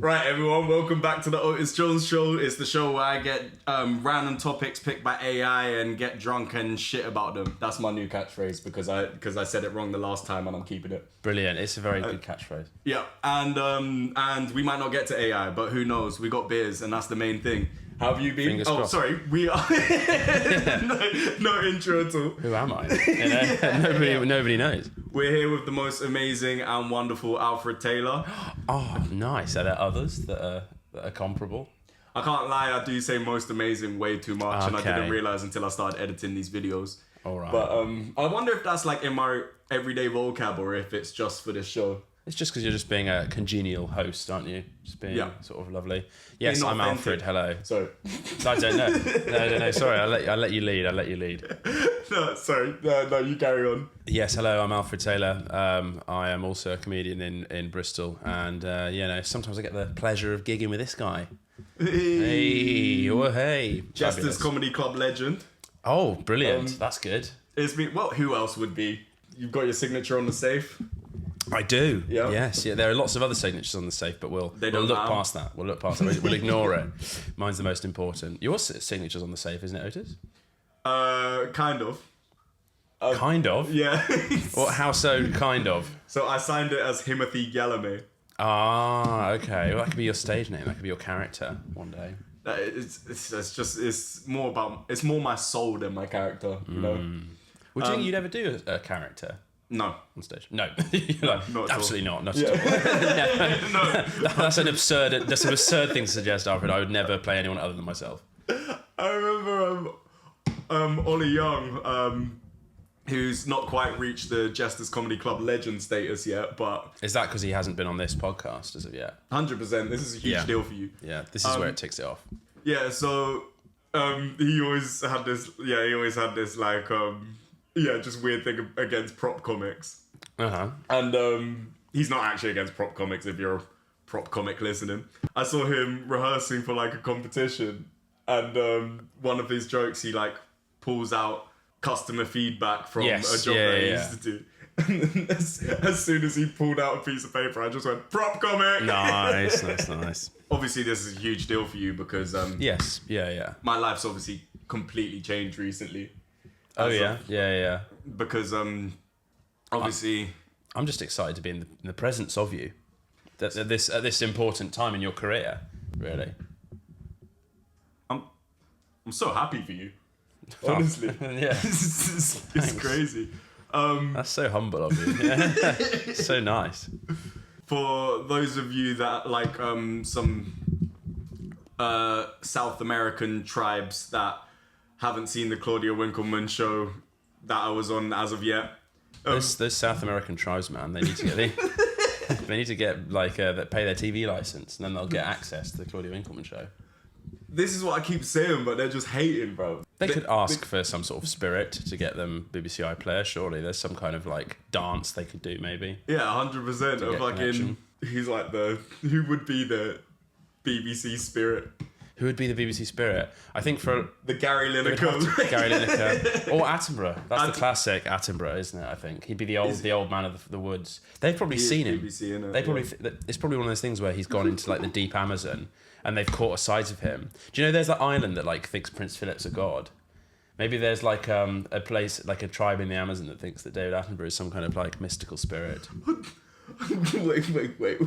Right, everyone, welcome back to the Otis Jones Show. It's the show where I get random topics picked by AI and get drunk and shit about them. That's my new catchphrase because I said it wrong the last time and I'm keeping it. Brilliant. It's a very good catchphrase. Yeah, and we might not get to AI, but who knows? We got beers and that's the main thing. How have you been? Fingers crossed. Sorry, we are... no intro at all. Who am I? Nobody knows. We're here with the most amazing and wonderful Alfred Taylor. Oh, nice. Are there others that are comparable? I can't lie, I do say most amazing way too much, and I Okay. didn't realise until I started editing these videos. All right. But I wonder if that's like in my everyday vocab or if it's just for this show. It's just because you're just being a congenial host, aren't you? Just being sort of lovely. Yes, I'm Inauthentic. Alfred. Hello. Sorry. I don't know. No. Sorry, I'll let you lead. No, sorry. No, you carry on. Yes, hello. I'm Alfred Taylor. I am also a comedian in Bristol, and sometimes I get the pleasure of gigging with this guy. Hey. Jester's Fabulous. Comedy Club legend. Oh, brilliant. That's good. It's been, well, who else would be? You've got your signature on the safe. I do. Yeah. Yes. Yeah. There are lots of other signatures on the safe, but we'll don't look matter. past that. We'll ignore it. Mine's the most important. Your signature's on the safe, isn't it, Otis? Kind of. Kind of. Yeah. Well, how so? Kind of. So I signed it as Timothy Galame. Ah, okay. Well, that could be your stage name. That could be your character one day. It's more my soul than my character. You know. Would you think you'd ever do a character No. on stage? No. You're like, not at absolutely not. Not at all. No. That's an absurd thing to suggest, Alfred. I would never play anyone other than myself. I remember Ollie Young, who's not quite reached the Jester's Comedy Club legend status yet, but Is that because he hasn't been on this podcast as of yet? 100%, this is a huge Yeah. deal for you. Yeah, this is where it ticks it off. Yeah, so he always had this like just weird thing against prop comics. Uh-huh. And he's not actually against prop comics if you're a prop comic listening. I saw him rehearsing for like a competition, and one of his jokes, he like pulls out customer feedback from a job that he used to do. And as soon as he pulled out a piece of paper, I just went, prop comic! Nice. Obviously, this is a huge deal for you because Yes, yeah. my life's obviously completely changed recently. Oh, As yeah, of- yeah. Because obviously... I'm just excited to be in the presence of you at this important time in your career, really. I'm so happy for you. Honestly. Yeah. it's crazy. That's so humble of you. Yeah. So nice. For those of you that like some South American tribes that haven't seen the Claudia Winkleman show that I was on as of yet. Those South American tribes, man, they need to get they need to get like pay their TV license, and then they'll get access to the Claudia Winkleman show. This is what I keep saying, but they're just hating, bro. They could ask for some sort of spirit to get them BBC iPlayer. Surely there's some kind of like dance they could do, maybe. Yeah, 100% of get fucking. connection. He's like who would be the BBC spirit? Who would be the BBC spirit? I think for The Gary Lineker. Gary Lineker or Attenborough. That's the classic Attenborough, isn't it? I think he'd be the old man of the woods. They've probably seen him. BBC, innit? They probably it's probably one of those things where he's gone into like the deep Amazon and they've caught a sight of him. Do you know there's that island that like thinks Prince Philip's a god? Maybe there's like a place like a tribe in the Amazon that thinks that David Attenborough is some kind of like mystical spirit. Wait.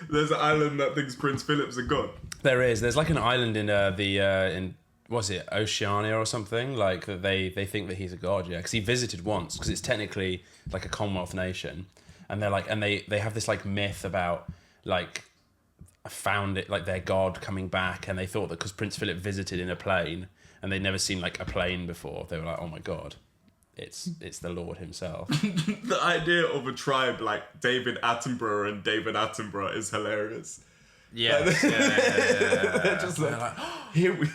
There's an island that thinks Prince Philip's a god. There is. There's like an island in in was it Oceania or something like that they think that he's a god, yeah, because he visited once because it's technically like a Commonwealth nation, and they're like they have this like myth about like found it like their god coming back, and they thought that because Prince Philip visited in a plane and they'd never seen like a plane before, they were like, oh my god, it's the Lord himself. The idea of a tribe like David Attenborough and David Attenborough is hilarious. Yeah. They're just like, here we...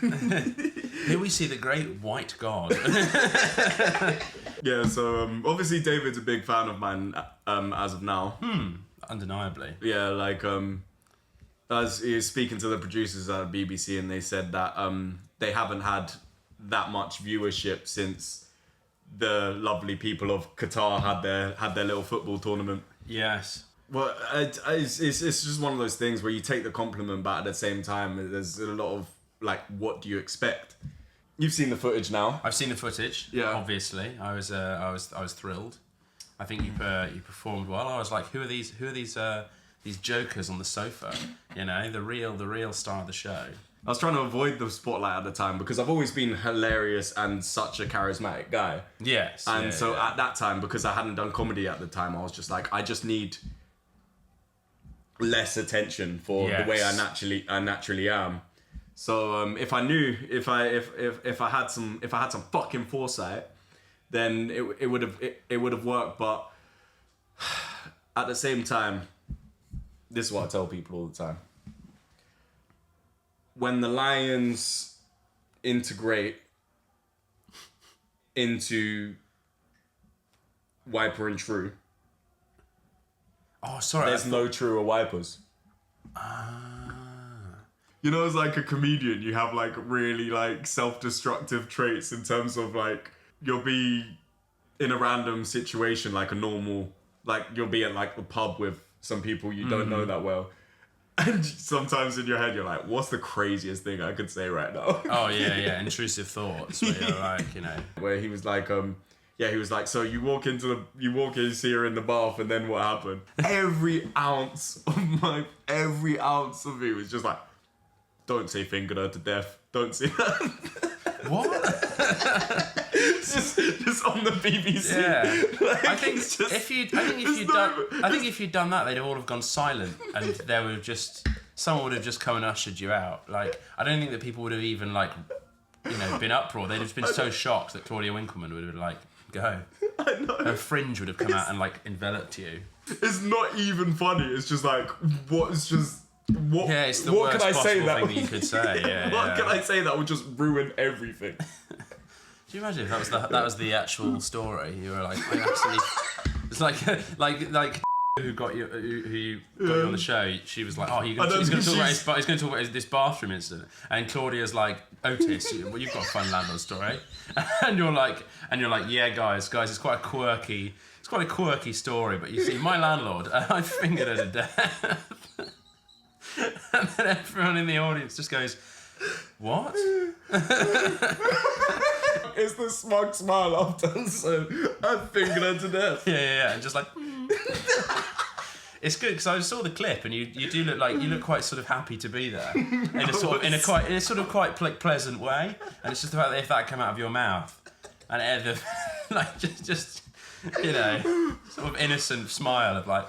Here we see the great white god. Yeah, so obviously David's a big fan of mine as of now. Undeniably. Yeah, like as he was speaking to the producers at BBC, and they said that they haven't had that much viewership since the lovely people of Qatar had their little football tournament. Yes. Well, it's just one of those things where you take the compliment, but at the same time, there's a lot of like, what do you expect? You've seen the footage now. I've seen the footage. Yeah. Obviously, I was thrilled. I think you performed well. I was like, who are these jokers on the sofa? You know, the real star of the show. I was trying to avoid the spotlight at the time because I've always been hilarious and such a charismatic guy. Yes. And yeah, so yeah. at that time, because I hadn't done comedy at the time, I was just like, I just need less attention for the way I naturally am. So if I knew if I had some fucking foresight, then it would have worked. But at the same time, this is what I tell people all the time. When the lions integrate into Wiper and True, there's no truer wipers. You know, as like a comedian, you have like really like self-destructive traits in terms of like, you'll be in a random situation, like a normal, like you'll be at like the pub with some people you don't know that well. And sometimes in your head, you're like, what's the craziest thing I could say right now? Oh, yeah. Intrusive thoughts. Where you're like, you know. Where he was like, he was like, so you walk in, see her in the bath, and then what happened? Every ounce of me was just like, don't say fingered her to death. Don't say that. What? just on the BBC. Yeah. Like, I think if you'd done that, they'd all have gone silent, and there would just someone would have just come and ushered you out. Like, I don't think that people would have even like, you know, been uproar. They'd have been so shocked that Claudia Winkleman would have been like, go. I know. Her fringe would have come out and like enveloped you. It's not even funny. It's just like, what? It's the worst can I say possible thing that you could say. Yeah, what can I say that would just ruin everything? Do you imagine if that was the actual story? You were like, I actually, it's like who got you on the show. She was like, oh, he's going to talk about this bathroom incident, and Claudia's like, Otis, you've got a fun landlord story, and you're like, yeah, guys, it's quite a quirky story, but you see, my landlord, I fingered her to death. And then everyone in the audience just goes, what? It's the smug smile after, so I fingered her to death. Yeah, and just like, It's good because I saw the clip and you do look quite sort of happy to be there in a sort of quite pleasant way, and it's just about if that came out of your mouth and like just you know, sort of innocent smile of like.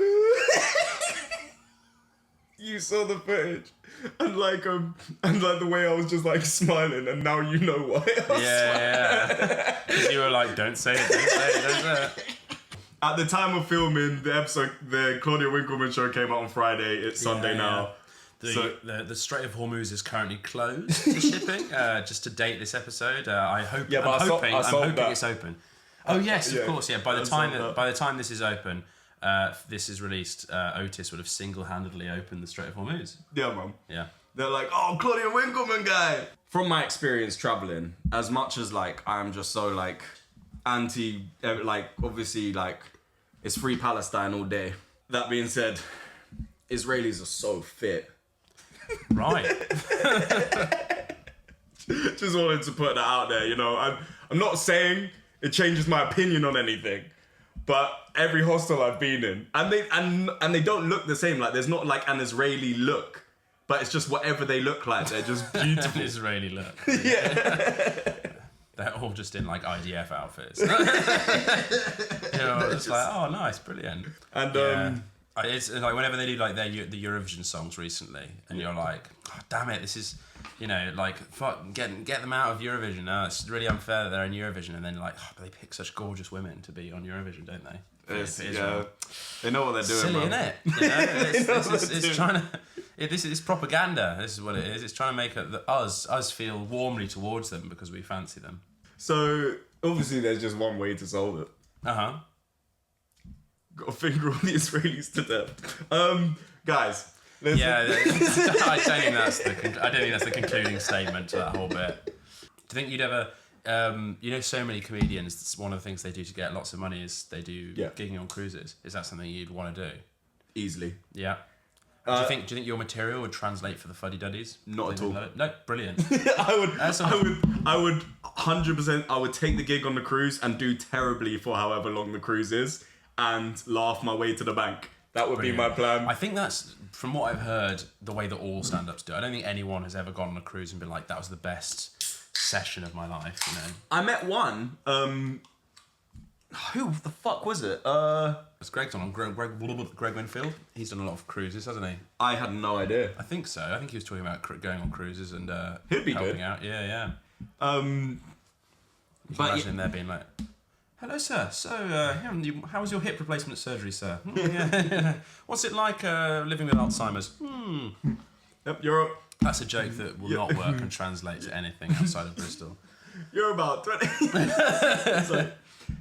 You saw the footage, and the way I was just like smiling, and now you know why. Yeah. Because you were like, don't say it. At the time of filming the episode, the Claudia Winkleman show came out on Friday. It's Sunday now. The Strait of Hormuz is currently closed to shipping. Just to date this episode, I'm hoping it's open. Oh yes, of course. Yeah. By the time this is open. This is released, Otis would have single-handedly opened the Strait of Hormuz. Yeah, man. Yeah. They're like, oh, Claudia Winkleman guy. From my experience traveling, as much as like I'm just so like anti, like obviously like it's free Palestine all day. That being said, Israelis are so fit. Right. Just wanted to put that out there. You know, I'm not saying it changes my opinion on anything. But every hostel I've been in, and they don't look the same. Like there's not like an Israeli look, but it's just whatever they look like. They're just beautiful. An Israeli look. Yeah. They're all just in like IDF outfits. You know, it's like, oh, nice, brilliant. And it's like whenever they do like the Eurovision songs recently, and you're like, oh, damn it, this is. You know, like, fuck, get them out of Eurovision. No, it's really unfair that they're in Eurovision. And then, like, but they pick such gorgeous women to be on Eurovision, don't they? Yeah, they know what they're doing. Silly, isn't it? You know, it's trying to. This is propaganda. This is what it is. It's trying to make us feel warmly towards them because we fancy them. So obviously, there's just one way to solve it. Got to finger all the Israelis to death. Guys. Listen. Yeah, I don't think that's the concluding statement to that whole bit. Do you think you'd ever, so many comedians, one of the things they do to get lots of money is they do gigging on cruises. Is that something you'd want to do? Easily. Yeah. Do you think your material would translate for the fuddy-duddies? Not at all. No, brilliant. I would 100%. I would take the gig on the cruise and do terribly for however long the cruise is, and laugh my way to the bank. That would be my plan. I think that's, from what I've heard, the way that all stand-ups do. I don't think anyone has ever gone on a cruise and been like, that was the best session of my life, you know. I met one. Who the fuck was it? It's Greg's on Greg Winfield. He's done a lot of cruises, hasn't he? I had no idea. I think so. I think he was talking about going on cruises and He'd be helping good. out. Yeah. But Imagine him there being like, "Hello, sir. So, how was your hip replacement surgery, sir? What's it like living with Alzheimer's? Yep, you're That's a joke that will not work and translate to anything outside of Bristol. You're about 20.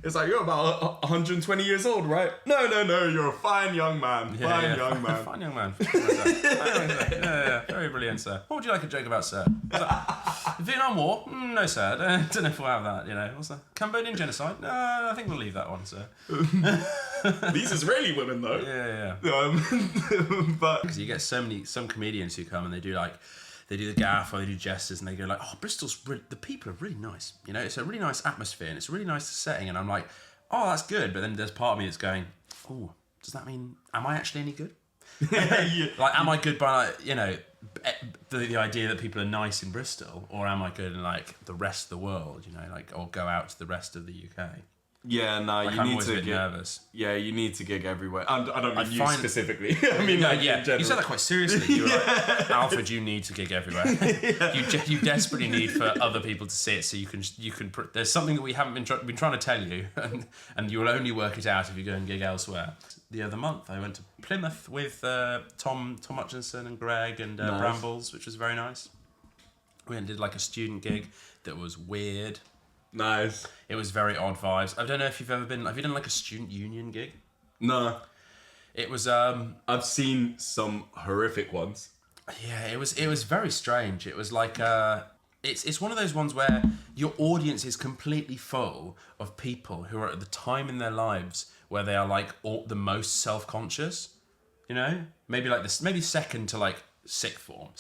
It's like you're about 120 years old, right? No, you're a fine young man. Fine young man. Fine young man. Yeah, very brilliant, sir. What would you like a joke about, sir? Vietnam War? No, sir. I don't know if we'll have that, you know. What's that? Cambodian genocide? No, I think we'll leave that one, sir. These Israeli women, though. Yeah. But because you get some comedians who come and they do the gaff or they do gestures and they go like, oh, the people are really nice. You know, it's a really nice atmosphere and it's a really nice setting. And I'm like, oh, that's good. But then there's part of me that's going, oh, does that mean, am I actually any good? Like, am I good by, like, you know, the idea that people are nice in Bristol, or am I good in like the rest of the world, you know, like, or go out to the rest of the UK? Yeah, no, like, you I'm need always to a bit gig. nervous. Yeah, you need to gig everywhere. I don't mean you specifically. I mean, like, in general. You said that quite seriously. You were like, Alfred, you need to gig everywhere. You desperately need for other people to see it, so you can. There's something that we haven't been trying to tell you, and you will only work it out if you go and gig elsewhere. The other month, I went to Plymouth with Tom Hutchinson and Greg and nice. Brambles, which was very nice. We went and did like a student gig that was weird. Nice. It was very odd vibes. I don't know if you've ever been. Have you done like a student union gig? No. It was. I've seen some horrific ones. Yeah, it was very strange. It was like it's one of those ones where your audience is completely full of people who are at the time in their lives where they are like the most self-conscious. You know, maybe second to like sixth form.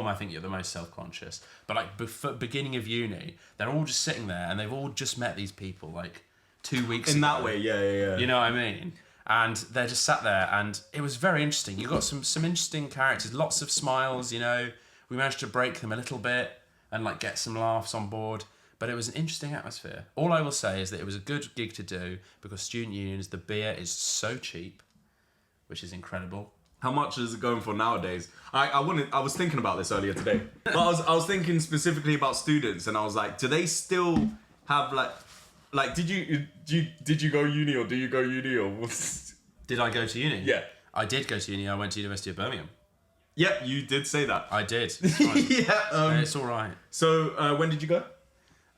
I think you're the most self-conscious, but like beginning of uni, they're all just sitting there and they've all just met these people like 2 weeks in ago. that way. Yeah. You know what I mean? And they're just sat there, and it was very interesting. You got some interesting characters, lots of smiles. You know, we managed to break them a little bit and like get some laughs on board. But it was an interesting atmosphere. All I will say is that it was a good gig to do because student unions, the beer is so cheap, which is incredible. How much is it going for nowadays? I was thinking about this earlier today. But I was thinking specifically about students, and I was like, do they still have like did you go uni, or do you go uni, or what's... Did I go to uni? Yeah. I did go to uni. I went to University of Birmingham. Yep, you did say that. I did. It's fine. Yeah. It's all right. So when did you go?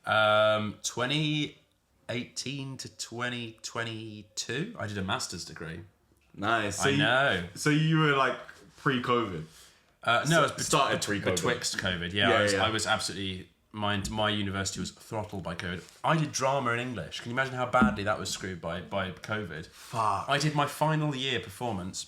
2018 to 2022. I did a master's degree. Nice. So I know. So you were like pre-COVID. No, it was started pre-COVID. Betwixt COVID. Yeah, I was absolutely. My university was throttled by COVID. I did drama in English. Can you imagine how badly that was screwed by COVID? Fuck. I did my final year performance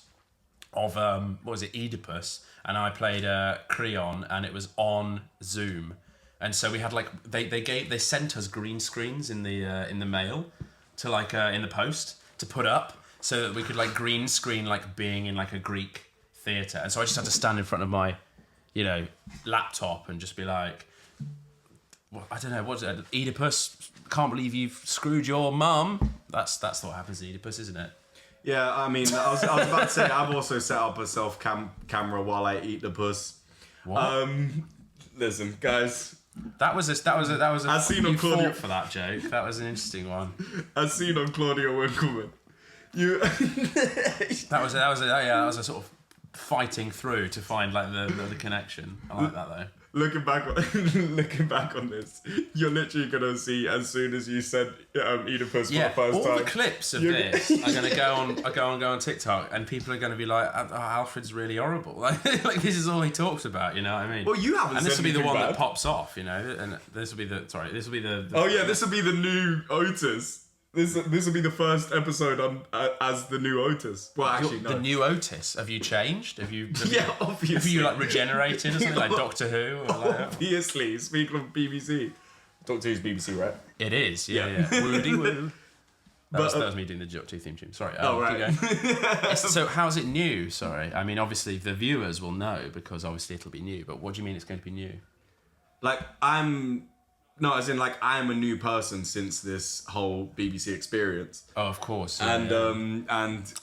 of what was it, Oedipus, and I played Creon, and it was on Zoom. And so we had like they sent us green screens in the mail to like in the post to put up, so that we could like green screen like being in like a Greek theatre. And so I just had to stand in front of my, you know, laptop and just be like, well, I don't know, what's it? Oedipus, can't believe you've screwed your mum. That's what happens to Oedipus, isn't it? Yeah, I mean, I was about to say I've also set up a self camera while I eat the puss. What? Listen, guys. That was a. As seen on Claudia for that joke. That was an interesting one. As seen on Claudia Winkleman. You. that was a sort of fighting through to find like the connection. I like that though. Looking back on this, you're literally gonna see as soon as you said Oedipus for the first all time. the clips of this are gonna go on TikTok, and people are gonna be like, oh, Alfred's really horrible. Like this is all he talks about. You know what I mean? Well, you haven't. And this will be the one bad. that pops off. You know, and this will be the. Oh yeah, this will be the new Otis. This will be the first episode on as the new Otis. Well, actually, no. The new Otis. Have you changed? Obviously. Have you like regenerated or something like Doctor Who? Or like, obviously, speaking of BBC, Doctor Who's BBC, right? it is. Yeah. Woody woo. That was me doing the Doctor Who theme tune. Sorry. Right. Keep going. So how's it new? Sorry. I mean, obviously the viewers will know because obviously it'll be new. But what do you mean it's going to be new? Like I am a new person since this whole BBC experience. Oh, of course. And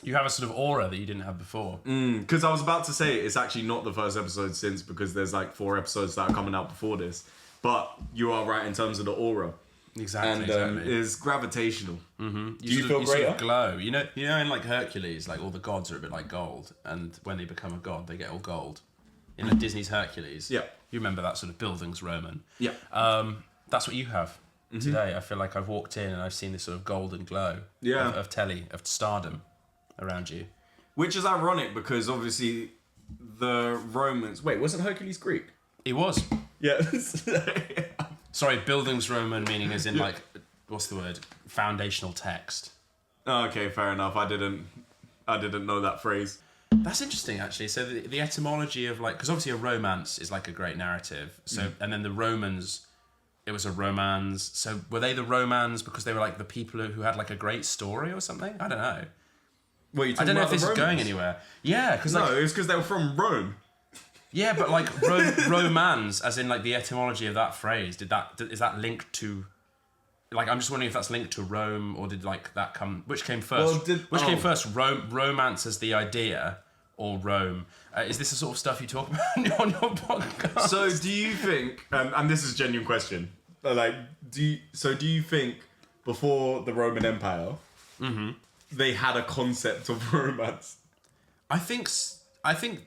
you have a sort of aura that you didn't have before. Because I was about to say it's actually not the first episode since, because there's like 4 episodes that are coming out before this. But you are right in terms of the aura. Exactly. And it's gravitational. Mm-hmm. Do you feel greater? Sort of glow. You know, in like Hercules, like all the gods are a bit like gold, and when they become a god, they get all gold. In like Disney's Hercules. Yeah. You remember that sort of Bildungsroman. Yeah. That's what you have today. I feel like I've walked in and I've seen this sort of golden glow of stardom around you. Which is ironic because obviously the Romans... Wait, wasn't Hercules Greek? He was. Yeah. Sorry, Bildungsroman meaning as in like, what's the word? Foundational text. Oh, okay, fair enough. I didn't know that phrase. That's interesting, actually. So the etymology of like... Because obviously a romance is like a great narrative. So and then the Romans... It was a romance. So were they the Romans because they were like the people who had like a great story or something? I don't know. Wait, I don't know if this is going anywhere. Yeah, because no, it was because they were from Rome. Yeah, but like romance, as in like the etymology of that phrase, is that linked to? Like, I'm just wondering if that's linked to Rome, or did like that come? Which came first? Which came first? Romance as the idea, or Rome? Is this the sort of stuff you talk about on your podcast? So do you think, and this is a genuine question, like, do you think before the Roman Empire, they had a concept of romance? I think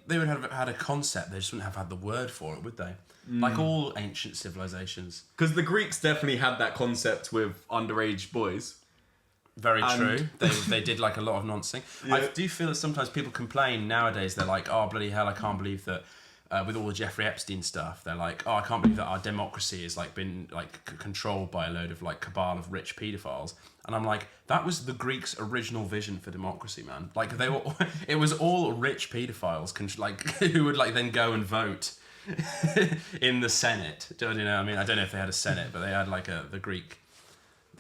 they would have had a concept, they just wouldn't have had the word for it, would they? Like all ancient civilizations. Because the Greeks definitely had that concept with underage boys. Very true. They did like a lot of nonsense. Yeah. I do feel that sometimes people complain nowadays. They're like, "Oh bloody hell! I can't believe that." With all the Jeffrey Epstein stuff, they're like, "Oh, I can't believe that our democracy has like been like controlled by a load of like cabal of rich paedophiles." And I'm like, that was the Greeks' original vision for democracy, man. Like they were, it was all rich paedophiles, like who would like then go and vote in the Senate. Do you know what I mean? I don't know if they had a Senate, but they had like the Greek.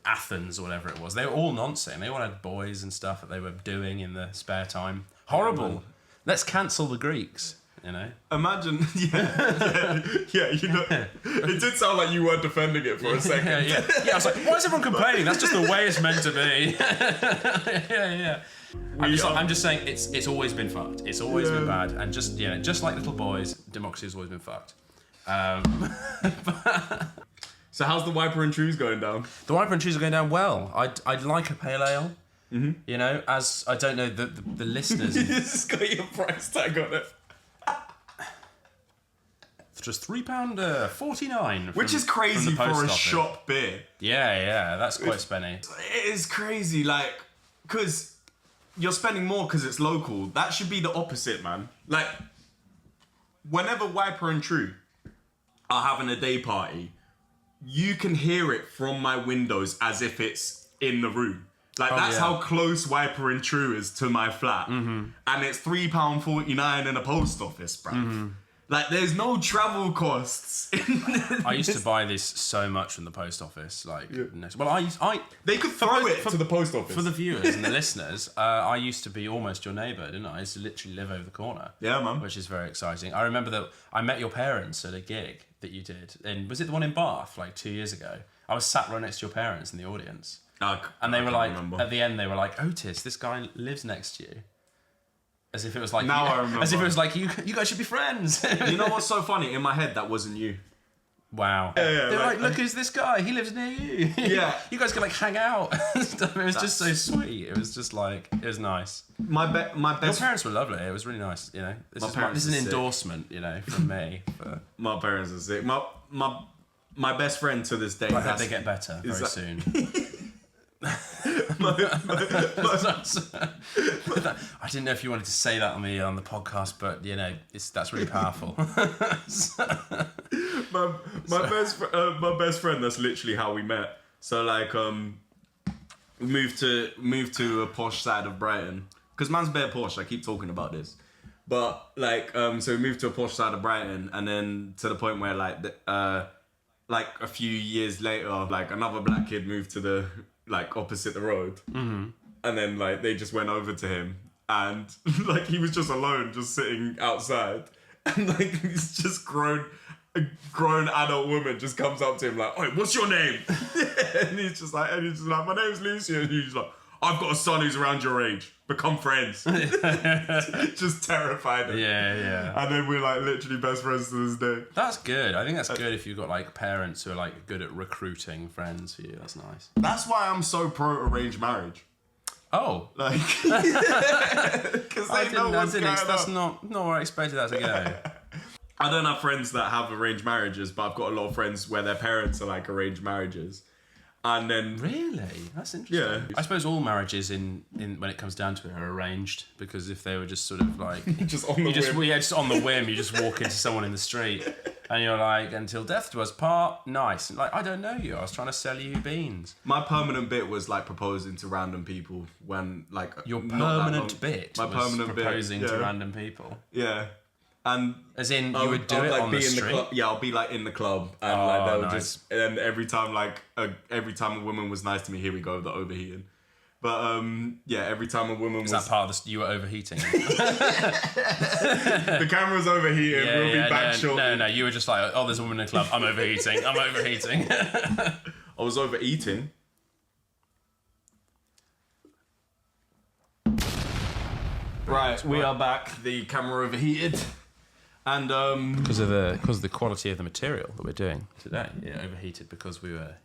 Athens or whatever it was. They were all nonsense. They all had boys and stuff that they were doing in the spare time. Horrible. Let's cancel the Greeks, you know? Imagine, yeah, you know, it did sound like you were defending it for a second. Yeah, I was like, why is everyone complaining? That's just the way it's meant to be. Yeah. I'm just saying it's always been fucked. It's always been bad. And just like little boys, democracy has always been fucked. So how's the Wiper and Trews going down? The Wiper and Trews are going down well. I'd like a pale ale. Mm-hmm. You know, as I don't know the listeners. This has got your price tag on it. Just £3.49. Which is crazy for a shop beer. Yeah, that's quite spenny. It is crazy, like, because you're spending more because it's local. That should be the opposite, man. Like, whenever Wiper and Trew are having a day party, you can hear it from my windows as if it's in the room. Like, that's how close Wiper and Trew is to my flat. Mm-hmm. And it's £3.49 in a post office, bruv. Mm-hmm. Like, there's no travel costs. I used to buy this so much from the post office. Like, they could throw it to the post office. For the viewers and the listeners, I used to be almost your neighbour, didn't I? I used to literally live over the corner. Yeah, man. Which is very exciting. I remember that I met your parents at a gig that you did. And was it the one in Bath, like 2 years ago? I was sat right next to your parents in the audience. And they were like, at the end, they were like, Otis, this guy lives next to you. As if it was like, I remember. As if it was like, you guys should be friends. You know what's so funny? In my head, that wasn't you. Wow. They're like, look, who's this guy? He lives near you. Yeah. You guys can like hang out and stuff. It was just so sweet. It was just like, it was nice. My best. Your parents were lovely. It was really nice. You know, this is an endorsement. You know, from me. My parents are sick. My best friend to this day. I hope they get better very soon. I didn't know if you wanted to say that on the podcast, but you know, that's really powerful. My best friend. That's literally how we met. So like, moved to a posh side of Brighton. Because man's bare posh, I keep talking about this. But, like, so we moved to a posh side of Brighton, and then to the point where, like, like a few years later, like, another black kid moved to the, like, opposite the road. Mm-hmm. And then, like, they just went over to him, and, like, he was just alone, just sitting outside. And, like, he's just a grown adult woman just comes up to him, like, "Oi, what's your name?" and he's just like, "My name's Lucy." And he's like, "I've got a son who's around your age. Become friends." Just terrified him. Yeah. And then we're like literally best friends to this day. That's good. I think that's good if you've got like parents who are like good at recruiting friends for you. That's nice. That's why I'm so pro arranged marriage. Oh. Like, because That's not where I expected that to go. I don't have friends that have arranged marriages, but I've got a lot of friends where their parents are like arranged marriages. And then really, that's interesting. Yeah. I suppose all marriages in when it comes down to it are arranged, because if they were just sort of like just on the whim. Just on the whim, you just walk into someone in the street and you're like, "Until death do us part." Nice. And like, I don't know you. I was trying to sell you beans. My permanent bit was like proposing to random people when like your not permanent bit. My was permanent proposing bit, to random people. Yeah. And as in, you would do it like on the street? club. Yeah, I'll be like in the club, and like they'll just. And every time a woman was nice to me, here we go, the overheating. But yeah, every time a woman was. Is that part of you were overheating? The camera's overheating. We'll be back shortly. No, you were just like, "Oh, there's a woman in the club. I'm overheating. I'm overheating." I was overeating. Right, we are back. The camera overheated. And because of the quality of the material that we're doing today, it overheated because we were,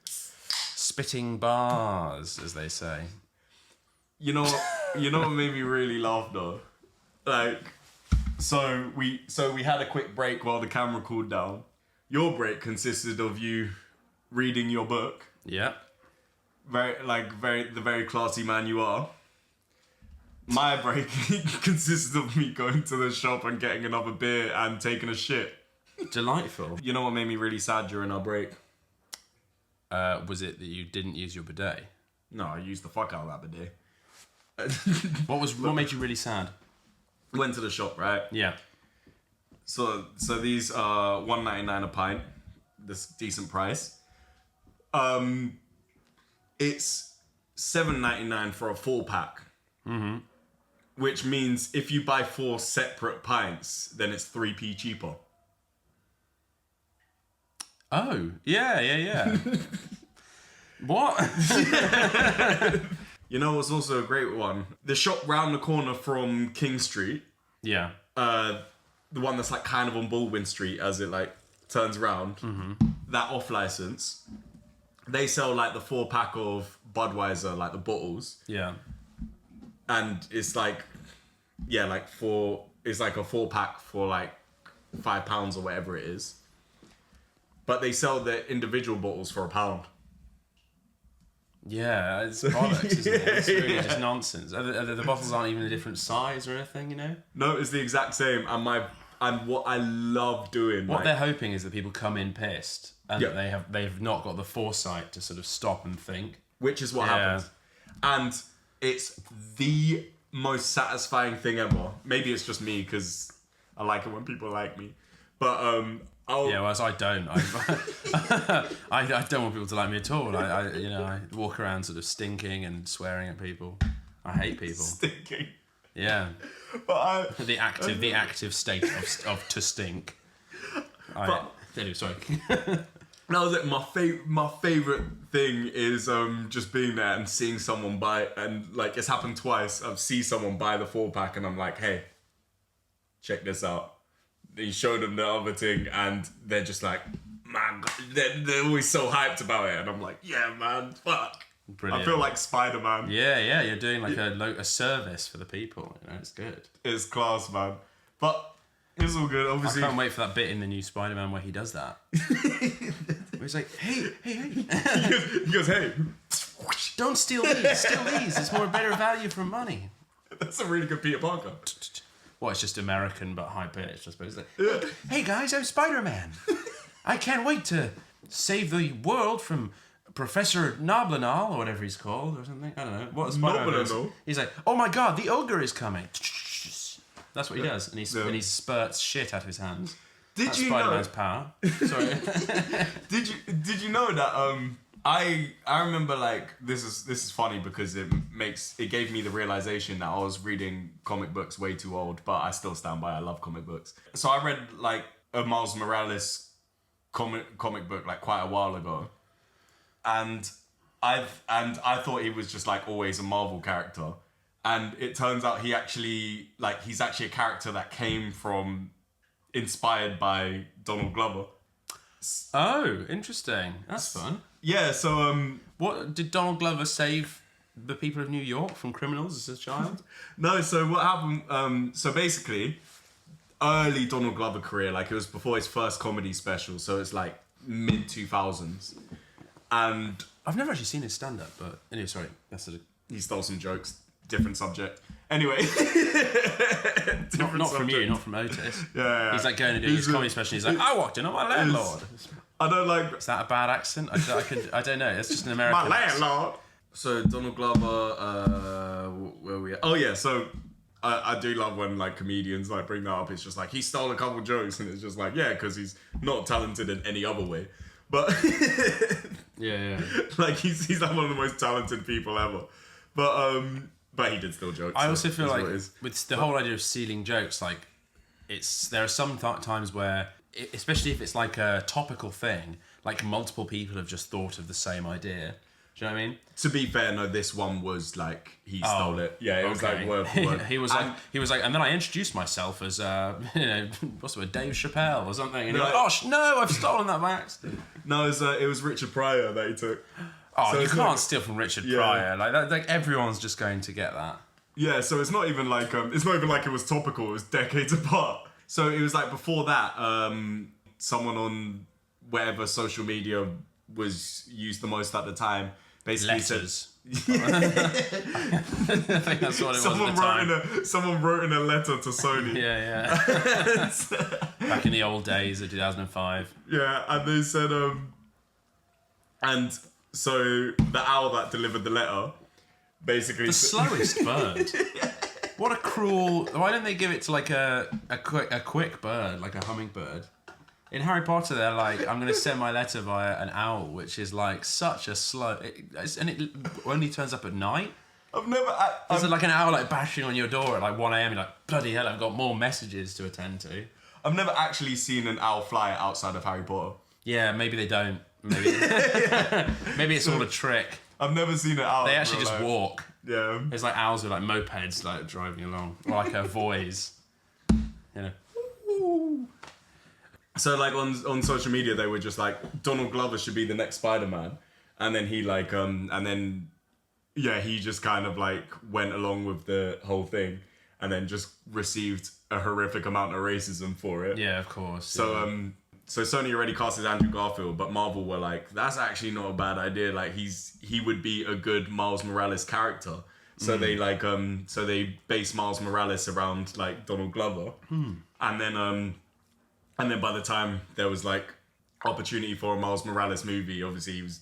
spitting bars, as they say. You know what made me really laugh though? Like, so we had a quick break while the camera cooled down. Your break consisted of you reading your book. Yeah. The very classy man you are. My break consisted of me going to the shop and getting another beer and taking a shit. Delightful. You know what made me really sad during our break? Was it that you didn't use your bidet? No, I used the fuck out of that bidet. What made you really sad? Went to the shop, right? Yeah. So these are $1.99 a pint. This decent price. It's $7.99 for a 4-pack. Mm-hmm. Which means if you buy 4 separate pints, then it's 3p cheaper. Oh, yeah. What? You know what's also a great one? The shop round the corner from King Street. Yeah. The one that's like kind of on Baldwin Street as it like turns around. Mm-hmm. That off license. They sell like the 4-pack of Budweiser, like the bottles. Yeah. And it's like, it's like a 4-pack for like £5 or whatever it is. But they sell the individual bottles for £1. Yeah, it's bollocks, isn't it? It's really just nonsense. The bottles aren't even a different size or anything, No, it's the exact same. And what I love doing. What they're hoping is that people come in pissed and that they've not got the foresight to sort of stop and think. Which is what happens. And it's the most satisfying thing ever. Maybe it's just me because I like it when people like me. But whereas I don't. I don't want people to like me at all. I walk around sort of stinking and swearing at people. I hate people. Stinking. Yeah. But the active state of to stink. Sorry. That was it. My favorite thing is just being there and seeing someone buy, and like it's happened twice. I've seen someone buy the 4-pack and I'm like, "Hey, check this out." You show them the other thing and they're just like, "Man," they're always so hyped about it, and I'm like, "Yeah, man, fuck." Brilliant. I feel like Spider-Man. Yeah, you're doing like a service for the people. It's good. It's class, man. But it's all good, obviously. I can't wait for that bit in the new Spider-Man where he does that. Where he's like, hey. He goes, "Hey. Don't steal these. Steal these. It's more better value for money." That's a really good Peter Parker. Well, it's just American but high-pitched, I suppose. Yeah. "Hey guys, I'm Spider-Man. I can't wait to save the world from Professor Noblinol, or whatever he's called, or something. I don't know. What Spider-Man does. Noblinol? He's like, oh my god, the ogre is coming. That's what he does, and he spurts shit out of his hands. That's Spider-Man's power. Sorry. Did you know that I remember, like, this is funny because it gave me the realization that I was reading comic books way too old, but I still stand by I love comic books. So I read like a Miles Morales comic book like quite a while ago, and I thought he was just like always a Marvel character, and it turns out he's actually a character that came from, inspired by Donald Glover. Oh, interesting. That's fun. Yeah, so what did Donald Glover save the people of New York from criminals as a child? No, so what happened, so basically early Donald Glover career, like it was before his first comedy special, so it's like mid 2000s, and I've never actually seen his stand-up, but anyway, sorry, he stole some jokes, different subject. Anyway, not from you, not from Otis. Yeah. He's like going to do his comedy special. He's like, I walked in on my landlord. I don't like. Is that a bad accent? I don't know. It's just an American. My landlord. So Donald Glover, where we at? Oh yeah, so I do love when like comedians like bring that up. It's just like he stole a couple jokes, and it's just like, yeah, because he's not talented in any other way. But yeah. Like he's like one of the most talented people ever. But he did steal jokes. I also feel like with the whole idea of stealing jokes, like there are some times where, especially if it's like a topical thing, like multiple people have just thought of the same idea. Do you know what I mean? To be fair, no, this one was like he stole it. Yeah, it was like word for word. he was like, and then I introduced myself as what's the word, Dave Chappelle or something, and he was like, oh no, I've stolen that by accident. No, it was Richard Pryor that he took. Oh, so you can't steal from Richard Pryor. Like that, like everyone's just going to get that. Yeah, so it's not even like it was topical. It was decades apart. So it was like before that, someone on whatever social media was used the most at the time basically letters. I think that's what it was at the time. Someone wrote in a letter to Sony. Yeah. Back in the old days of 2005. Yeah, and they said, and so the owl that delivered the letter, basically... The slowest bird. What a cruel... Why don't they give it to like a quick bird, like a hummingbird? In Harry Potter, they're like, I'm going to send my letter via an owl, which is like such a slow... and it only turns up at night. I've never... Is it like an owl like bashing on your door at like 1 a.m? You're like, bloody hell, I've got more messages to attend to. I've never actually seen an owl fly outside of Harry Potter. Yeah, maybe they don't. Maybe maybe it's all a trick. I've never seen an owl. They actually just walk. Yeah. It's like owls with like mopeds like driving along. Or like a voice. You know. So like on social media they were just like, Donald Glover should be the next Spider-Man. And then he like he just kind of like went along with the whole thing and then just received a horrific amount of racism for it. Yeah, of course. So so Sony already casted Andrew Garfield, but Marvel were like, that's actually not a bad idea. Like he would be a good Miles Morales character. So they like so they based Miles Morales around like Donald Glover. And then by the time there was like opportunity for a Miles Morales movie, obviously he was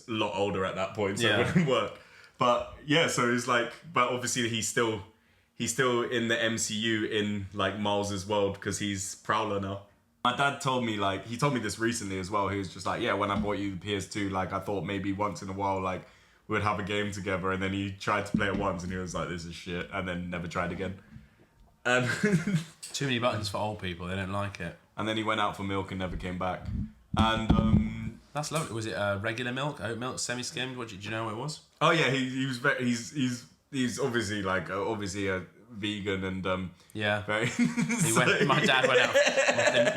a lot older at that point, so it wouldn't work. But yeah, so it's like, but obviously he's still in the MCU in like Miles's world because he's Prowler now. My dad told me he told me this recently as well. He was just like, yeah, when I bought you the PS2, like I thought maybe once in a while like we'd have a game together, and then he tried to play it once and he was like, this is shit, and then never tried again. And too many buttons for old people, they don't like it. And then he went out for milk and never came back. And that's lovely. Was it regular milk, oat milk, semi-skimmed? What do you know what it was? Oh yeah, he's obviously like obviously a vegan and yeah. Very, My dad went out.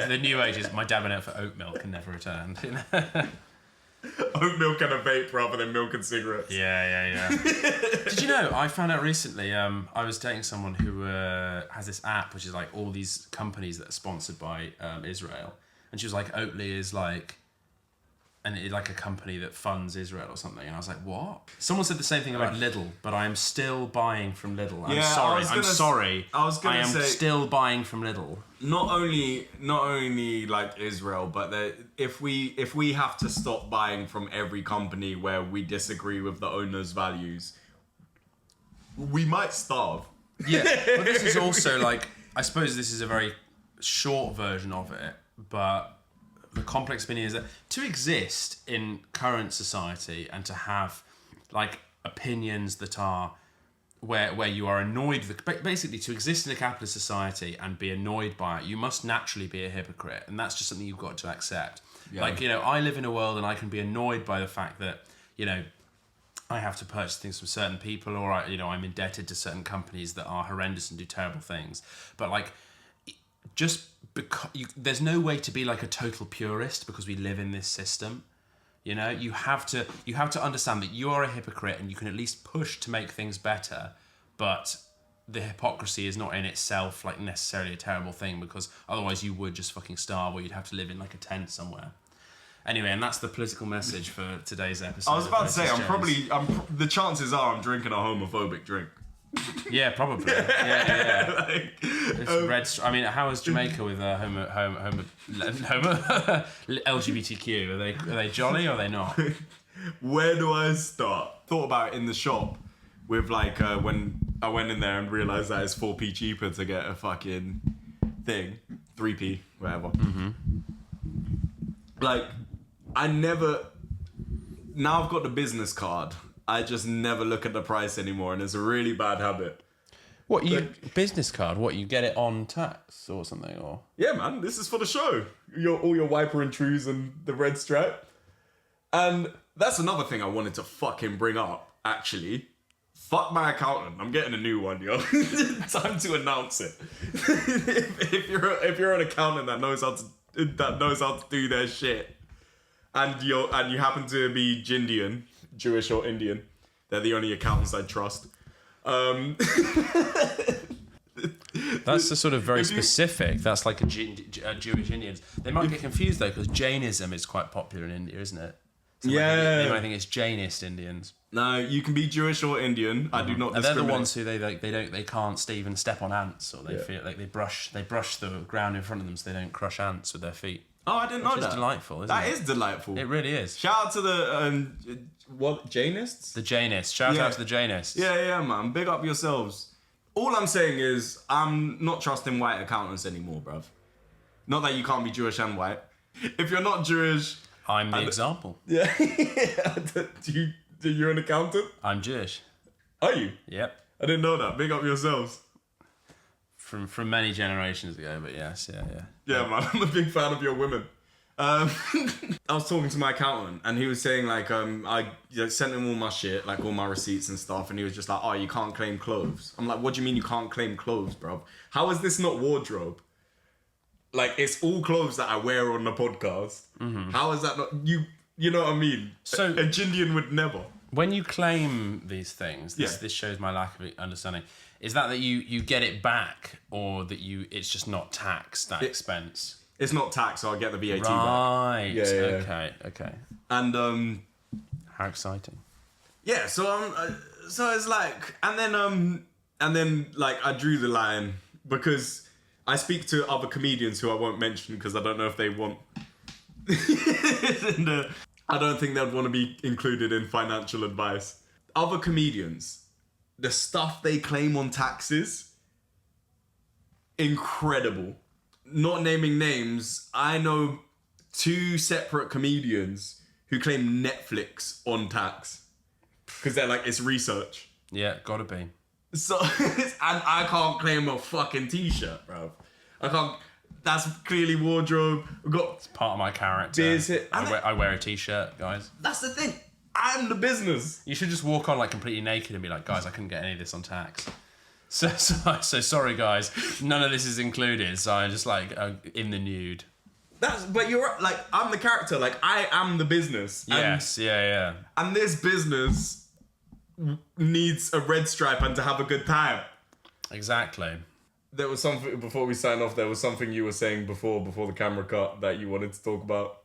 The new age is my dad went out for oat milk and never returned. Oat milk and a vape rather than milk and cigarettes. Yeah. Did you know? I found out recently. I was dating someone who has this app, which is like all these companies that are sponsored by Israel, and she was like, Oatly is like and it's like a company that funds Israel or something. And I was like, what? Someone said the same thing about Lidl, but I am still buying from Lidl. I'm sorry. I am still buying from Lidl. Not only like Israel, but if we have to stop buying from every company where we disagree with the owner's values, we might starve. Yeah, but this is also like, I suppose this is a very short version of it, but the complex opinion is that to exist in current society and to have like opinions that are where you are annoyed with, basically to exist in a capitalist society and be annoyed by it, you must naturally be a hypocrite, and that's just something you've got to accept. Yeah. Like, I live in a world and I can be annoyed by the fact that, I have to purchase things from certain people, or I'm indebted to certain companies that are horrendous and do terrible things. But like, just because there's no way to be like a total purist because we live in this system. You have to understand that you are a hypocrite and you can at least push to make things better, but the hypocrisy is not in itself like necessarily a terrible thing, because otherwise you would just fucking starve, or you'd have to live in like a tent somewhere. Anyway, and that's the political message for today's episode. I was about to say, the chances are I'm drinking a homophobic drink. Yeah, probably. Yeah. Like, it's red. I mean, how is Jamaica with LGBTQ? Are they jolly or are they not? Where do I start? Thought about it in the shop with like when I went in there and realised that it's 4p cheaper to get a fucking thing, 3p, whatever. Mm-hmm. Like, now I've got the business card, I just never look at the price anymore, and it's a really bad habit. What, business card? What, you get it on tax or something? Or yeah, man, this is for the show. All your Wiper and Trues and the red stripe. And that's another thing I wanted to fucking bring up, actually. Fuck my accountant. I'm getting a new one, yo. Time to announce it. if you're an accountant that knows how to do their shit, and you happen to be Jindian, Jewish or Indian, they're the only accountants I trust. That's a sort of very specific. That's like a Jewish Indians. They might get confused though, because Jainism is quite popular in India, isn't it? So they might think it's Jainist Indians. No, you can be Jewish or Indian. I do not discriminate. And they're the ones who they can't even step on ants, or they feel like they brush the ground in front of them so they don't crush ants with their feet. Oh, I didn't know that. It's delightful, isn't it? That is delightful. It really is. Shout out to the Jainists? The Jainists. Shout out to the Jainists. Yeah, man. Big up yourselves. All I'm saying is I'm not trusting white accountants anymore, bruv. Not that you can't be Jewish and white. If you're not Jewish, I'm the example. Yeah. You're an accountant? I'm Jewish. Are you? Yep. I didn't know that. Big up yourselves. From many generations ago, but yes, yeah. Yeah, man, I'm a big fan of your women. I was talking to my accountant, and he was saying like, I sent him all my shit, like all my receipts and stuff, and he was just like, oh, you can't claim clothes. I'm like, what do you mean you can't claim clothes, bro? How is this not wardrobe? Like, it's all clothes that I wear on the podcast. Mm-hmm. How is that not you know what I mean? So a Jindian would never. When you claim these things, this shows my lack of understanding. Is that you get it back, or that it's just not taxed, that expense? It's not taxed, so I get the VAT back. Right. Yeah. Okay. And how exciting. Yeah, so it's like, and then like I drew the line because I speak to other comedians who I won't mention because I don't know if they want. I don't think they'd want to be included in financial advice. Other comedians, the stuff they claim on taxes, incredible. Not naming names, I know 2 separate comedians who claim Netflix on tax because they're like, it's research. Yeah, gotta be. So, and I can't claim a fucking t-shirt, bro. I can't. That's clearly wardrobe. It's part of my character. I wear a t-shirt, guys. That's the thing. I'm the business. You should just walk on like completely naked and be like, guys, I couldn't get any of this on tax. So sorry, guys. None of this is included. So I'm just like in the nude. But you're right. Like, I'm the character. Like, I am the business. Yes. Yeah. And this business needs a red stripe and to have a good time. Exactly. There was something before we sign off. There was something you were saying before the camera cut that you wanted to talk about.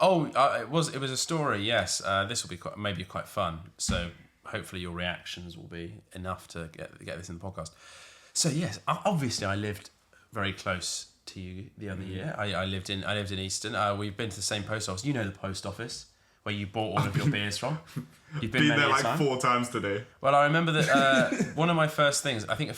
It was a story. Yes, this will be maybe quite fun. So hopefully your reactions will be enough to get this in the podcast. So yes, obviously I lived very close to you the other year. I lived in Easton. We've been to the same post office. You know the post office where you bought all of your beers from. You've been there like time. 4 times today. Well, I remember that one of my first things, I think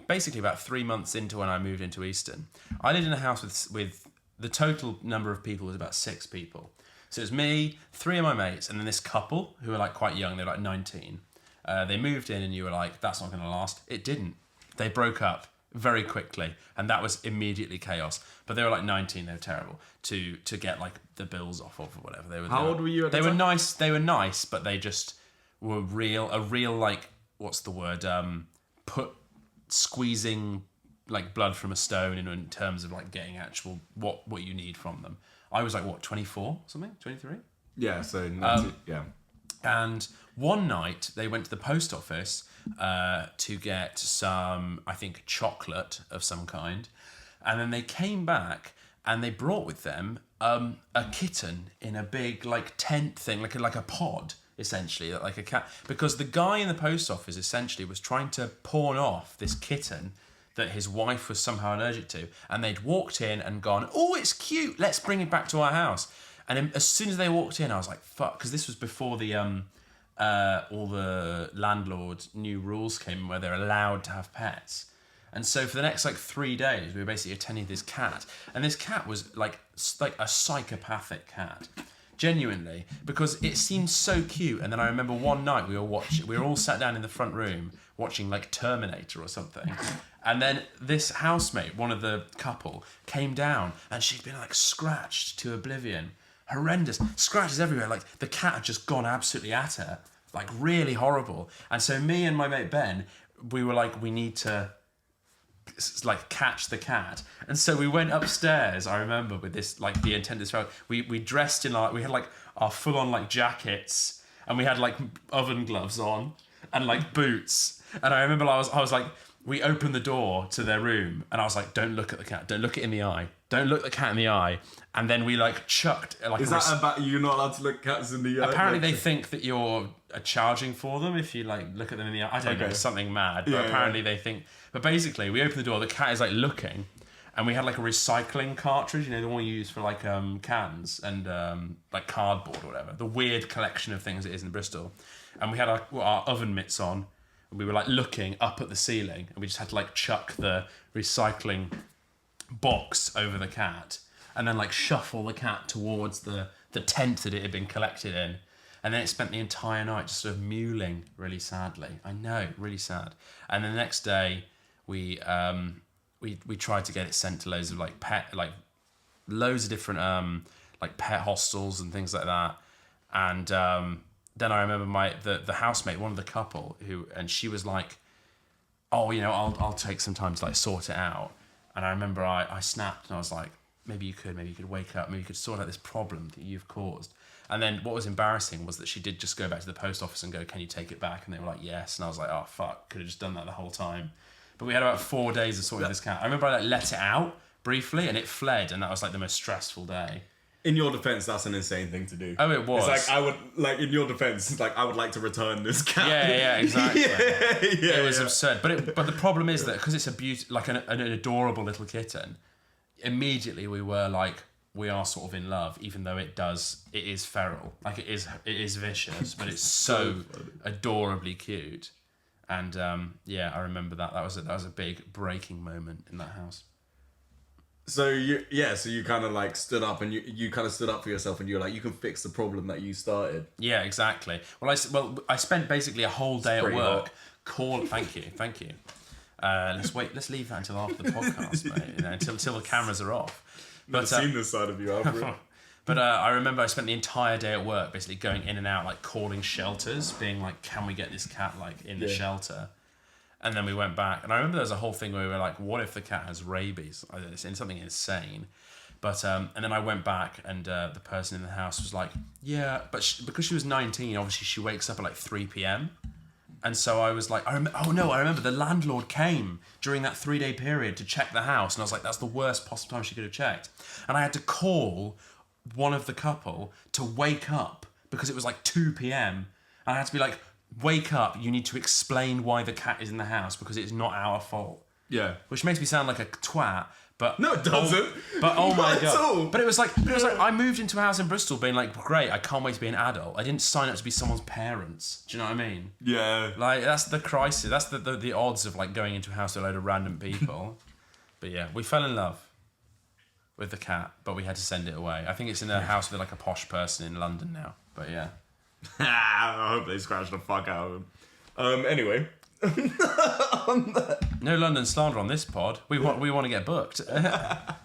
basically about 3 months into when I moved into Easton, I lived in a house with the total number of people was about 6 people. So it was me, 3 of my mates, and then this couple who were like quite young, they were like 19. They moved in and you were like, that's not going to last. It didn't. They broke up very quickly, and that was immediately chaos. But they were like 19, they were terrible to get like the bills off of or whatever. How old were you at the time? They were nice, but they just were a real like, what's the word? Squeezing like blood from a stone in terms of like getting actual what you need from them. I was like, what, 24 something? 23? Yeah, so yeah. And one night they went to the post office to get some, I think, chocolate of some kind. And then they came back and they brought with them a kitten in a big like tent thing, like a pod, essentially, like a cat. Because the guy in the post office essentially was trying to pawn off this kitten that his wife was somehow allergic to. And they'd walked in and gone, oh, it's cute, let's bring it back to our house. And as soon as they walked in, I was like, fuck, because this was before the all the landlord new rules came in where they're allowed to have pets. And so for the next like 3 days, we were basically attending this cat. And this cat was like a psychopathic cat. Genuinely, because it seemed so cute. And then I remember one night we were all sat down in the front room watching like Terminator or something. And then this housemate, one of the couple, came down and she'd been like scratched to oblivion. Horrendous. Scratches everywhere. Like the cat had just gone absolutely at her. Like really horrible. And so me and my mate Ben, we were like, we need to like catch the cat. And so we went upstairs, I remember, with this like the intent this we dressed in like, we had like our full on like jackets and we had like oven gloves on and like boots. And I remember I was like, we opened the door to their room and I was like, don't look at the cat, don't look it in the eye, don't look the cat in the eye. And then we like chucked like is that about you're not allowed to look cats in the eye? Apparently they think that you're charging for them if you like look at them in the eye. I don't know, something mad, but apparently they think. But basically we open the door, the cat is like looking, and we had like a recycling cartridge, you know, the one you use for like cans and like cardboard or whatever, the weird collection of things it is in Bristol. And we had our oven mitts on and we were like looking up at the ceiling and we just had to like chuck the recycling box over the cat and then like shuffle the cat towards the tent that it had been collected in. And then it spent the entire night just sort of mewling really sadly. I know, really sad. And the next day we tried to get it sent to loads of like loads of different like pet hostels and things like that. And then I remember the housemate, one of the couple, and she was like, oh, you know, I'll take some time to like sort it out. And I remember I snapped and I was like, maybe you could wake up, maybe you could sort out this problem that you've caused. And then what was embarrassing was that she did just go back to the post office and go, can you take it back? And they were like, yes. And I was like, oh, fuck, could have just done that the whole time. But we had about 4 days of sorting this cat. I remember I like let it out briefly and it fled, and that was like the most stressful day. In your defense, that's an insane thing to do. Oh, it was. It's like, in your defense, like, I would like to return this cat. Yeah, exactly. It was absurd. But the problem is that because it's an adorable little kitten, immediately we were like, we are sort of in love, even though it is feral. Like it is vicious, but it's so adorably cute. And I remember that was a big breaking moment in that house. So you kind of like stood up and you kind of stood up for yourself and you were like, you can fix the problem that you started. Yeah, exactly. Well, I spent basically a whole day at work. Thank you. Let's leave that until after the podcast, mate. You know, until the cameras are off. I've seen this side of you, Alfred. But I remember I spent the entire day at work basically going in and out, like calling shelters, being like, can we get this cat like in the shelter? And then we went back. And I remember there was a whole thing where we were like, what if the cat has rabies? It's something insane. But and then I went back and the person in the house was like, yeah, but because she was 19, obviously she wakes up at like 3 p.m. And so I was like, I remember the landlord came during that 3-day period to check the house. And I was like, that's the worst possible time she could have checked. And I had to call one of the couple to wake up because it was like 2 p.m. and I had to be like, wake up, you need to explain why the cat is in the house because it's not our fault. Yeah. Which makes me sound like a twat, but No, it doesn't. But oh my Not at all. god! But it was like I moved into a house in Bristol, being like, great, I can't wait to be an adult. I didn't sign up to be someone's parents. Do you know what I mean? Yeah. Like that's the crisis. That's the odds of like going into a house with a load of random people. But yeah, we fell in love with the cat, but we had to send it away. I think it's in a house with like a posh person in London now. But yeah. I hope they scratch the fuck out of him. Anyway. No London slander on this pod. We want to get booked. Now,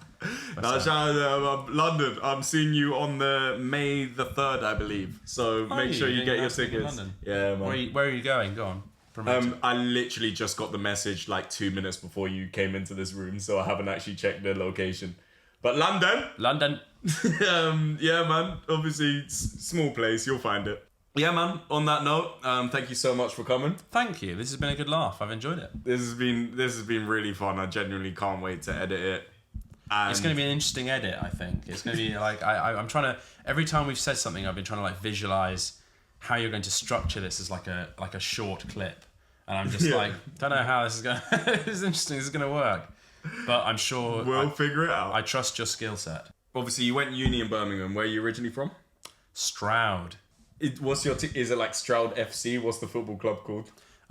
shout out to London. I'm seeing you on the May the 3rd, I believe. So make sure you get your tickets. Yeah, man. Where are you going? Go on. I literally just got the message like 2 minutes before you came into this room, so I haven't actually checked the location. But London. Yeah, man. Obviously, small place. You'll find it. Yeah, man. On that note, thank you so much for coming. Thank you. This has been a good laugh. I've enjoyed it. This has been really fun. I genuinely can't wait to edit it. And it's going to be an interesting edit, I think. It's going to be like I'm trying to. Every time we've said something, I've been trying to like visualize how you're going to structure this as like a short clip, and I'm just like, don't know how this is going. This is interesting. This is going to work, but I'm sure we'll figure it out. I trust your skill set. Obviously, you went uni in Birmingham. Where are you originally from? Stroud. What's your is it like Stroud FC? What's the football club called?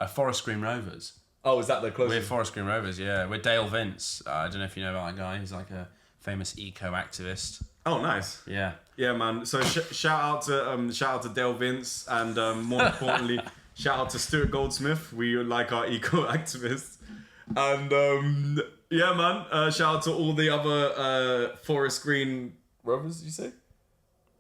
Forest Green Rovers. Oh, is that the closest? We're Forest Green Rovers, yeah. We're Dale Vince. I don't know if you know about that guy. He's like a famous eco-activist. Oh, nice. Yeah. Yeah, man. So shout out to Dale Vince, and more importantly, shout out to Stuart Goldsmith. We like our eco-activists. And yeah, man. Shout out to all the other Forest Green Rovers. You say?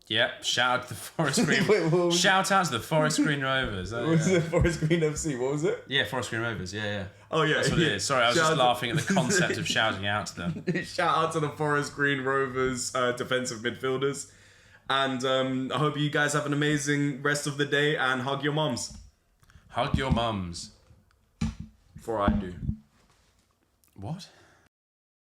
Yeah. Shout out to the Forest Green. Wait, shout out to the Forest Green Rovers. What was it? Forest Green FC. What was it? Yeah, Forest Green Rovers. Yeah. Oh yeah, that's what it is. Sorry, I was just laughing at the concept of shouting out to them. Shout out to the Forest Green Rovers defensive midfielders, and I hope you guys have an amazing rest of the day and hug your mums. Hug your mums. Before I do. What?